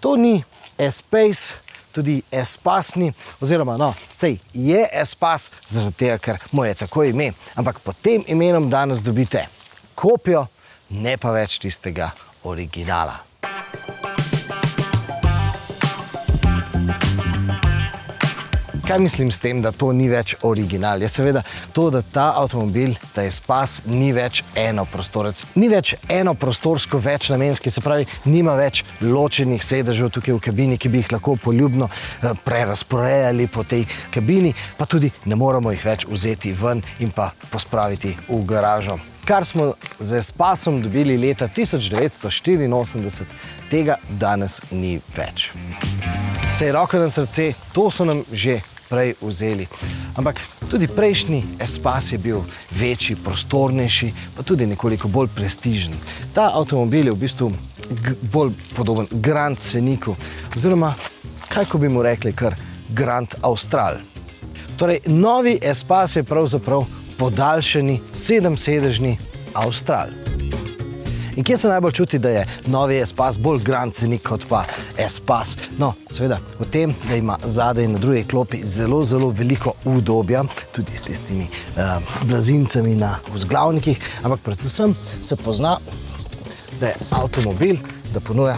to ni S-Pace, tudi S-Pass ni, oziroma sej je S-Pass, zaradi tega, ker mu je tako ime, ampak pod tem imenom danes dobite kopijo, ne pa več tistega originala. Kaj mislim s tem, da to ni več original? Je seveda to, da ta avtomobil, ta S-Pass, ni več enoprostorec. Ni več enoprostorsko večnamenski, se pravi, nima več ločenih sedežev tukaj v kabini, ki bi jih lahko poljubno prerazporejali po tej kabini, pa tudi ne moramo jih več vzeti ven in pa pospraviti v garažo. Kar smo z S-Passom dobili leta 1984, tega danes ni več. Sej roko na srce, to so nam že prej vzeli. Ampak tudi prejšnji S-Pass je bil večji, prostornejši, pa tudi nekoliko bolj prestižen. Ta avtomobil je v bistvu bolj podoben Grand Scenicu, oziroma, kaj ko bi mu rekli, kar Grand Austral. Torej, novi S-Pass je pravzaprav podaljšani 7-sedežni Austral. In kje se najbolj čuti, da je novi S-Pass bolj Grand Scenic kot pa S-Pass? No, seveda, v tem, da ima zadaj na drugi klopi zelo, zelo veliko udobja, tudi s tistimi blazincami na vzglavnikih, ampak predvsem se pozna, da je avtomobil, da ponuja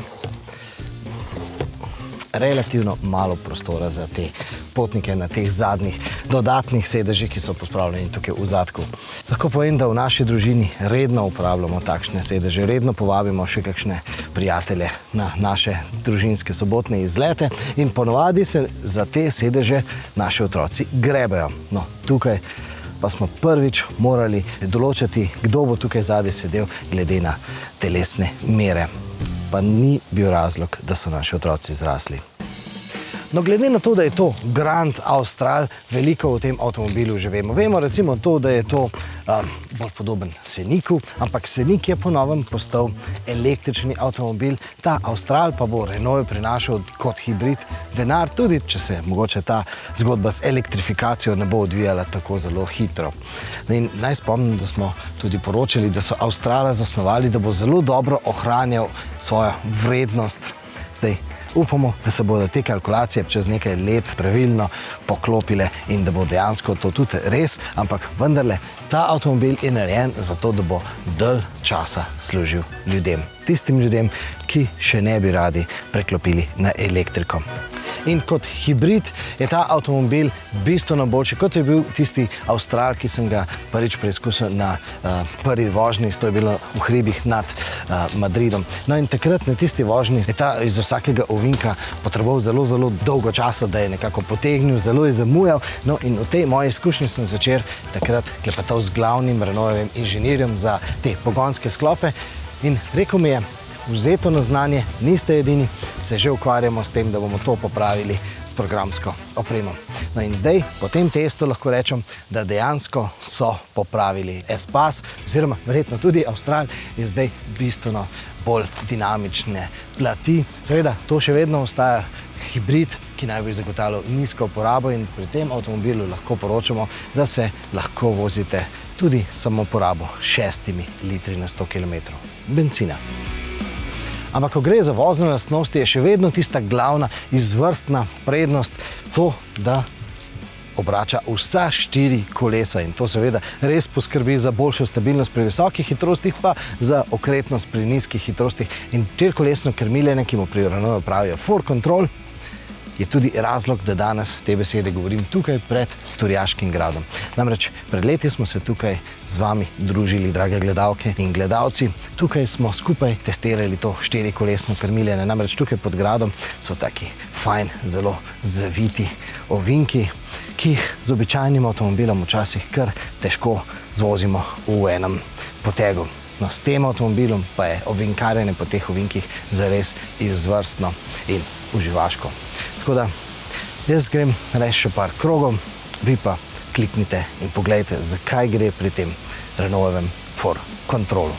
relativno malo prostora za te potnike na teh zadnjih dodatnih sedežih, ki so pospravljeni tukaj v zadku. Lahko povem, da v naši družini redno uporabljamo takšne sedeže, redno povabimo še kakšne prijatelje na naše družinske sobotne izlete in ponovadi se za te sedeže naši otroci grebejo. No, tukaj pa smo prvič morali določati, kdo bo tukaj zadaj sedel glede na telesne mere. Pa ni bil razlog, da so naši otroci zrasli. No, glede na to, da je to Grand Austral, veliko o tem avtomobilu že vemo. Vemo recimo to, da je to bolj podoben Scenicu, ampak Scenic je po novem postal električni avtomobil. Ta Austral pa bo Renault prinašal kot hibrid denar, tudi če se mogoče ta zgodba s elektrifikacijo ne bo odvijala tako zelo hitro. In naj spomnim, da smo tudi poročali, da so Australa zasnovali, da bo zelo dobro ohranjal svojo vrednost. Zdaj, upamo, da se bodo te kalkulacije čez nekaj let pravilno poklopile in da bo dejansko to tudi res, ampak vendarle ta avtomobil je narejen zato, da bo dalj časa služil ljudem. Tistim ljudem, ki še ne bi radi preklopili na elektriko. In kot hibrid je ta avtomobil bistveno boljši, kot je bil tisti Austral, ki sem ga prvič preizkusil na prvi vožnji, to je bilo v hribih nad Madridom. No in takrat na tisti vožnji je ta iz vsakega ovinka potreboval zelo, zelo dolgo časa, da je nekako potegnil, zelo je zamujal. No in v tej moji izkušnji sem zvečer takrat klepetal z glavnim Renaultovim inženirjem za te pogonske sklope in rekel mi je, vzeto na znanje, niste edini, se že ukvarjamo s tem, da bomo to popravili s programsko opremo. No in zdaj, po tem testu lahko rečem, da dejansko so popravili S-Pass, oziroma verjetno tudi Austral je zdaj bistveno bolj dinamične plati. Seveda, to še vedno ostaja hibrid, ki naj bi zagotavljal nizko porabo in pri tem avtomobilu lahko poročamo, da se lahko vozite tudi samo porabo 6 litri na 100 km bencina. Ampak ko gre za vozne lastnosti, je še vedno tista glavna izvrstna prednost to, da obrača vsa 4 kolesa in to seveda res poskrbi za boljšo stabilnost pri visokih hitrostih, pa za okretnost pri nizkih hitrostih. In štirikolesno krmiljenje, ki mu pri Renaultu pravijo 4Control, je tudi razlog, da danes te besede govorim tukaj pred Turjaškim gradom. Namreč pred leti smo se tukaj z vami družili, drage gledalke in gledalci. Tukaj smo skupaj testirali to 4kolesno krmiljenje. Namreč tukaj pod gradom so taki fajn, zelo zaviti ovinki, ki jih z običajnim avtomobilom včasih kar težko zvozimo v enem potegu. No, s tem avtomobilom pa je ovinkarjenje po teh ovinkih zares izvrstno in uživaško. Tako da, jaz grem reči še par krogov, vi pa kliknite in pogledajte, zakaj gre pri tem Renaultovem 4Controlu.